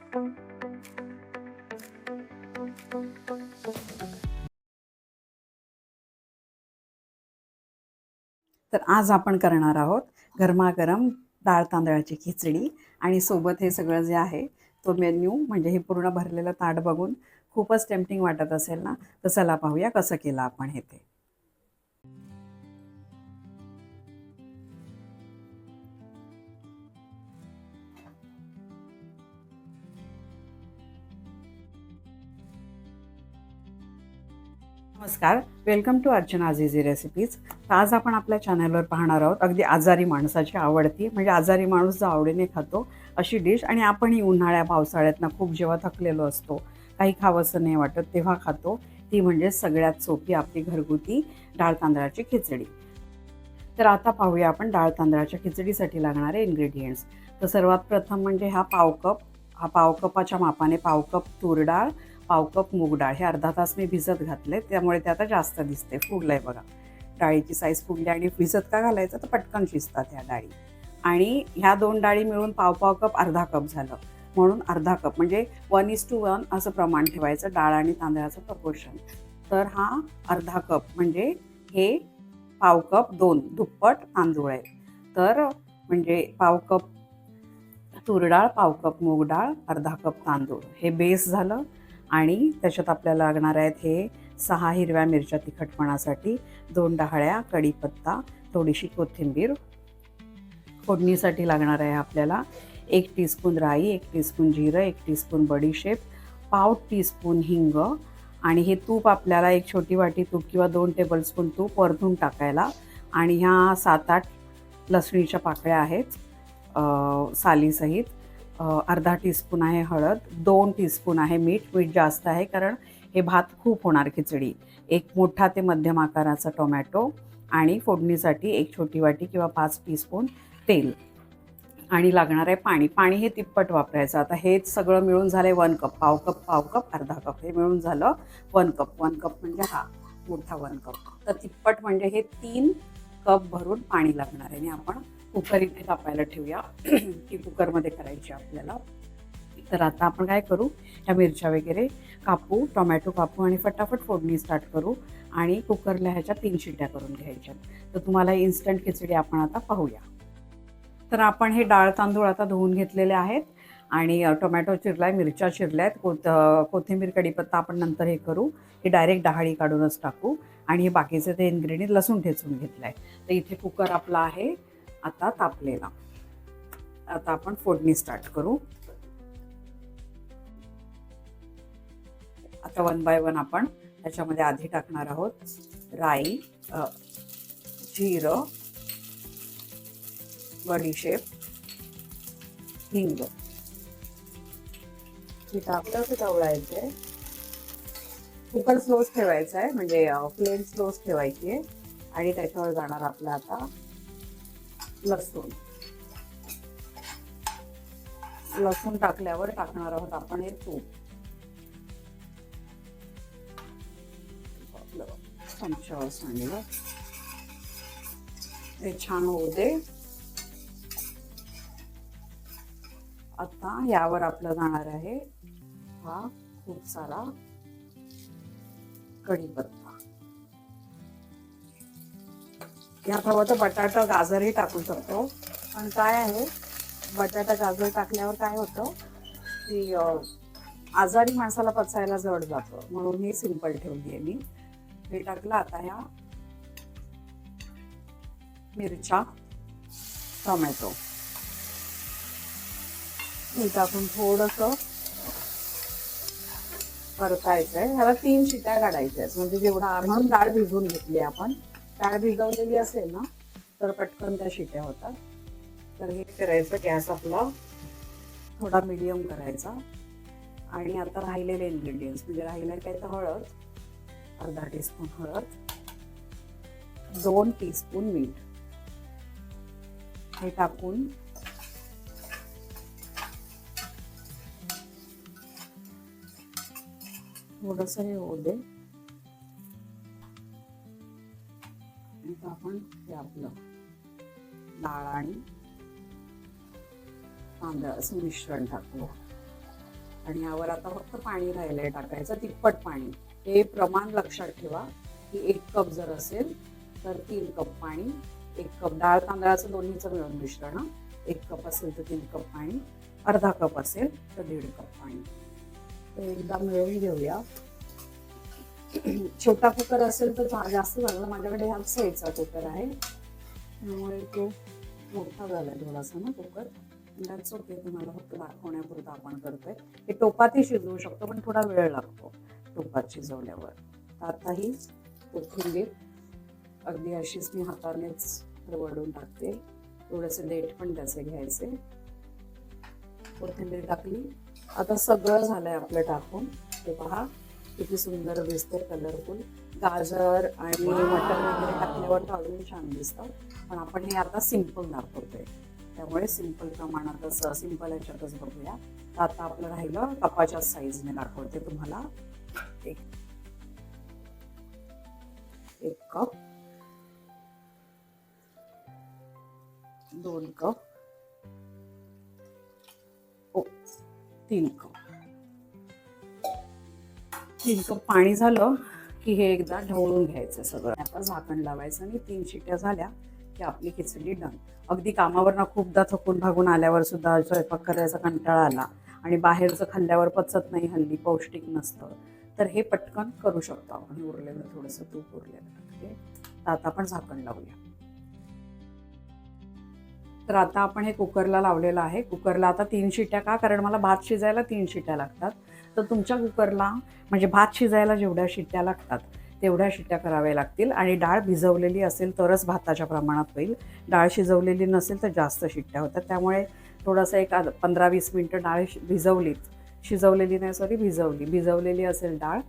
तर आज आपण करणार आहोत गरमागरम डाळ तांदळाची खिचडी आणि सोबत हे सगळं जे आहे तो मेन्यू म्हणजे हे पूर्ण भरलेलं ताट बघून खूपच टेम्पटिंग वाटत असेल ना, तर चला पाहूया कसं केलं आपण हे ते. नमस्कार, वेलकम टू अर्चनाज इझी रेसिपीज. तर आज आपण आपल्या चॅनलवर पाहणार आहोत अगदी आजारी माणसाची आवडती, म्हणजे आजारी माणूस जो आवडीने खातो अशी डिश. आणि आपणही उन्हाळ्या पावसाळ्यातनं खूप जेव्हा थकलेलो असतो, काही खावंसं नाही वाटत तेव्हा खातो, ती म्हणजे सगळ्यात सोपी आपली घरगुती डाळ तांदळाची खिचडी. तर आता पाहूया आपण डाळ तांदळाच्या खिचडीसाठी लागणारे इन्ग्रेडियंट्स. तर सर्वात प्रथम म्हणजे हा पाव कपाच्या मापाने पाव कप तूर डाळ, पाव कप मूग डाळ हे अर्धा तास मी भिजत घातले, त्यामुळे ते आता जास्त दिसते. फुगलंय बघा, डाळीची साईज फुगली. आणि भिजत का घालायचं, तर पटकन शिजतात ह्या डाळी. आणि ह्या दोन डाळी मिळून पाव पाव कप अर्धा कप झालं, म्हणून अर्धा कप म्हणजे 1:1 असं प्रमाण ठेवायचं डाळ आणि तांदळाचं प्रपोर्शन. तर हा अर्धा कप म्हणजे हे पाव कप दुप्पट तांदूळ आहे. तर म्हणजे पाव कप तूर डाळ, पाव कप मूग डाळ, अर्धा कप तांदूळ हे बेस झालं. आणि त्याच्यात आपल्याला लागणार आहेत हे 6 हिरव्या मिरच्या तिखटपणासाठी, 2 डाहळ्या, कढीपत्ता, थोडीशी कोथिंबीर. फोडणीसाठी लागणार आहे आपल्याला 1 टीस्पून राई, 1 टीस्पून जिरं, 1 टीस्पून बडीशेप, पाव टीस्पून हिंग. आणि हे तूप आपल्याला एक छोटी वाटी तूप किंवा 2 टेबलस्पून तूप वरतून टाकायला. आणि ह्या 7-8 लसणीच्या पाकळ्या आहेत सालीसहित. अर्धा टीस्पून आहे हळद, 2 टीस्पून आहे मीठ. मीठ जास्त आहे कारण हे भात खूप होणार खिचडी. एक मोठा ते मध्यम आकाराचा टोमॅटो. आणि फोडणीसाठी एक छोटी वाटी किंवा 5 टीस्पून तेल. आणि लागणार आहे पाणी. पाणी हे तिप्पट वापरायचं. आता हेच सगळं मिळून झालं 1 कप, पाव कप, अर्धा कप, हे मिळून झालं 1 कप. 1 कप म्हणजे हा मोठा 1 कप. तर तिप्पट म्हणजे हे 3 कप भरून पाणी लागणार आहे. आणि आपण कुकर इथे तापायला ठेवूया की कुकरमध्ये करायची आपल्याला. तर आता आपण काय करू, ह्या मिरच्या वगैरे कापू, टोमॅटो कापू आणि फटाफट फोडणी स्टार्ट करू. आणि कुकरला ह्याच्या 3 शिट्ट्या करून घ्यायच्या. तर तुम्हाला इन्स्टंट खिचडी आपण आता पाहूया. तर आपण हे डाळ तांदूळ आता धुवून घेतलेले आहेत. आणि टोमॅटो चिरलाय, मिरच्या चिरल्यात, कोथिंबीर, कढीपत्ता आपण नंतर हे करू. हे डायरेक्ट डाळी काढूनच टाकू. आणि हे बाकीचे ते इन्ग्रेडियंट लसूण ठेचून घेतलाय. तर इथे कुकर आपला आहे आता तापलेला. आता आपण फोडणी स्टार्ट करू. आता 1 बाय 1 आपण त्याच्यामध्ये आधी टाकणार आहोत राई, जिरं, बडीशेप, हिंग. हे टाकलं की ढवळायचंय. कुकर स्लोच ठेवायचा आहे, म्हणजे फ्लेम स्लोच ठेवायची आहे. आणि त्याच्यावर जाणार आपलं आता लसूण. लसूण टाकल्यावर टाकणार आहोत आपण हे तूप. चमच्यावर सांगितलं हे छान होऊ दे. आता यावर आपलं जाणार आहे हा खूप सारा कढीपत्ता. यात हवं तर बटाटा गाजरही टाकू शकतो. पण काय आहे, बटाटा गाजर टाकल्यावर काय होतं की आजारी माणसाला पचायला जड जातं, म्हणून ही सिंपल ठेवली आहे मी. हे टाकलं. आता ह्या मिरच्या, टोमॅटो हे टाकून थोडंसं परतायचंय. ह्याला 3 शिट्ट्या काढायच्या आहेत, म्हणजे जेवढा म्हणून डाळ भिजवून घेतली आपण. डाळ भिजवलेली असेल ना तर पटकन त्या शिट्ट्या होतात. तर हे करायचं, गॅस आपला थोडा मीडियम करायचा. आणि आता राहिलेले इन्ग्रेडियंट्स म्हणजे राहिलेलं काय, तर हळद, अर्धा टीस्पून हळद, 2 टीस्पून मीठ हे टाकून थोडंसं हे होऊ दे. आता आपण हे आपलं डाळ आणि तांदळाचं मिश्रण टाकू. आणि यावर आता फक्त पाणी राहिलंय टाकायचं, तिप्पट पाणी. हे प्रमाण लक्षात ठेवा की 1 कप जर असेल तर 3 कप पाणी, 1 कप डाळ तांदळाचं दोन्हीचं मिळून मिश्रण, 1 कप असेल तर 3 कप पाणी, अर्धा कप असेल तर 1.5 कप पाणी. ते एकदा मिळवून घेऊया. छोटा कुकर असेल तर जास्त झालं, माझ्याकडे ह्या साईजचा कुकर आहे त्यामुळे तो मोठा झालाय थोडासा ना कुकर. दॅट्स ओके, तुम्हाला फक्त दाखवण्यापुरतं आपण करतोय. हे टोपातही शिजवू शकतो पण थोडा वेळ लागतो टोपात शिजवल्यावर. आता ही कोथिंबीर अगदी अशीच मी हातानेच वळून टाकते. थोडेसे देठ पण त्याचे घ्यायचे. कोथिंबीर टाकली. आता सगळं झालंय आपलं टाकून. ते पहा किती सुंदर दिसते, कलरफुल. गाजर आणि मटर वगैरे टाकल्यावर तर अजून छान दिसतं. पण आपण हे आता सिंपल दाखवतोय त्यामुळे सिंपल प्रमाणातच, सिंपल ह्याच्यातच बघूया. तर आता आपलं राहिलं कपाच्या साईजने दाखवते तुम्हाला. एक कप, 2 कप, 3 कप. 3 कप पाणी झालं की हे एकदा ढवळून घ्यायचं सगळं. आता झाकण लावायचं आणि 3 शिट्ट्या झाल्या की आपली खिचडी डन. अगदी कामावरनं खूपदा थकून भागून आल्यावर सुद्धा स्वयंपाक करायचा कंटाळा आला आणि बाहेरचं खाल्ल्यावर पचत नाही, हल्ली पौष्टिक नसतं, तर हे पटकन करू शकतो आपण. उरलेलं थोडंसं तूप उरलेलं. तर आता आपण झाकण लावूया. तर आता आपण हे कुकरला लावलेलं आहे. कुकरला आता 3 शिट्ट्या, का? कारण मला भात शिजायला 3 शिट्ट्या लागतात. तर तुमच्या कुकरला म्हणजे भात शिजायला जेवढ्या शिट्ट्या लागतात तेवढ्या शिट्ट्या कराव्या लागतील. आणि डाळ भिजवलेली असेल तरच भाताच्या प्रमाणात होईल. डाळ शिजवलेली नसेल तर जास्त शिट्ट्या होतात. त्यामुळे थोडंसं एक 15-20 मिनटं डाळ शिजवलेली नाही, सॉरी, भिजवलेली असेल डाळ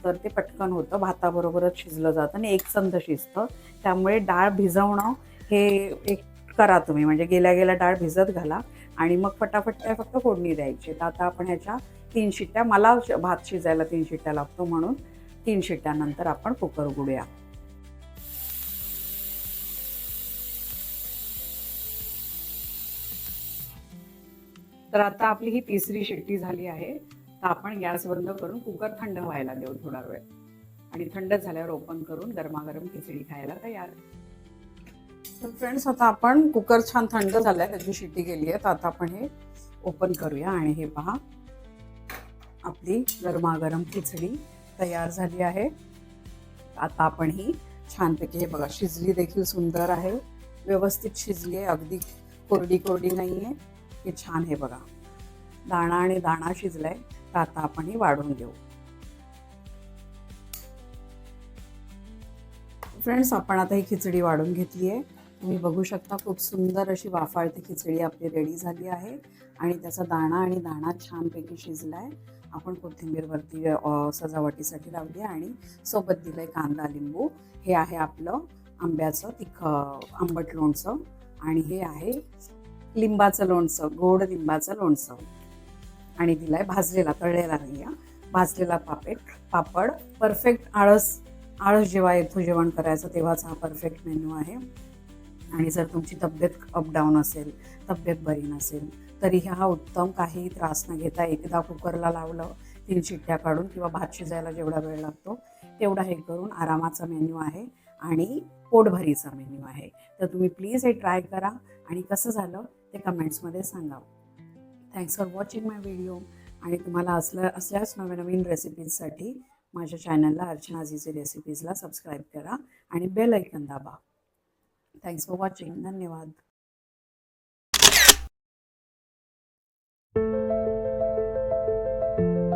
तर ते पटकन होतं, भाताबरोबरच शिजलं जातं आणि एकसंध शिजतं. त्यामुळे डाळ भिजवणं हे एक करा तुम्ही, म्हणजे गेल्या डाळ भिजत घाला आणि मग फटाफट काय फक्त फोडणी द्यायची. तर आता आपण ह्याच्या 3 शिट्ट्या, मला भात शिजायला 3 शिट्ट्या लागतो म्हणून 3 शिट्ट्यानंतर आपण कुकर उघडूया. तर आता आपली ही 3री शिट्टी झाली आहे. तर आपण गॅस बंद करून कुकर थंड व्हायला देऊ थोडा वेळ आणि थंड झाल्यावर ओपन करून गरमागरम खिचडी खायला तयार. तर फ्रेंड्स, आता आपण कुकर छान थंड झालाय, त्याची शिट्टी गेली आहे. तर आता आपण हे ओपन करूया आणि हे पहा आपली गरमागरम खिचडी तयार झाली आहे. आता आपण ही छानपैकी, हे बघा, शिजली देखील सुंदर आहे, व्यवस्थित शिजली आहे, अगदी कोरडी नाही आहे. हे छान, हे बघा, दाणा आणि दाणा शिजलाय. तर आता आपण ही वाढून घेऊ. फ्रेंड्स, आपण आता ही खिचडी वाढून घेतली आहे. तुम्ही बघू शकता खूप सुंदर अशी वाफाळती खिचडी आपली रेडी झाली आहे आणि त्याचा दाणा आणि दाणा छानपैकी शिजलाय. आपण कोथिंबीरवरती सजावटीसाठी लावली आणि सोबत दिलंय कांदा, लिंबू. हे आहे आपलं आंब्याचं आंबट लोणचं आणि हे आहे लिंबाचं लोणचं, गोड लिंबाचं लोणचं. आणि दिलाय भाजलेला, तळलेला नाही, भाजलेला पापड. परफेक्ट आळस जेव्हा येतो जेवण करायचं तेव्हाच हा परफेक्ट मेन्यू आहे. आणि जर तुमची तब्येत अपडाऊन असेल, तब्येत बरी नसेल, तरी हा उत्तम, काही त्रास न घेता एकदा कुकरला लावलं, 3 शिट्ट्या काढून किंवा भात शिजायला जेवढा वेळ लागतो तेवढा हे करून आरामाचा मेन्यू आहे आणि पोटभरीचा मेन्यू आहे. तर तुम्ही प्लीज हे ट्राय करा आणि कसं झालं ते कमेंट्समध्ये सांगा. Thanks for watching my video. आणि तुम्हाला असल्याच नवीन रेसिपीजसाठी माझ्या चॅनलला अर्चना अझीझी रेसिपीजला सबस्क्राईब करा आणि बेल आयकॉन दाबा. Thanks for watching. धन्यवाद.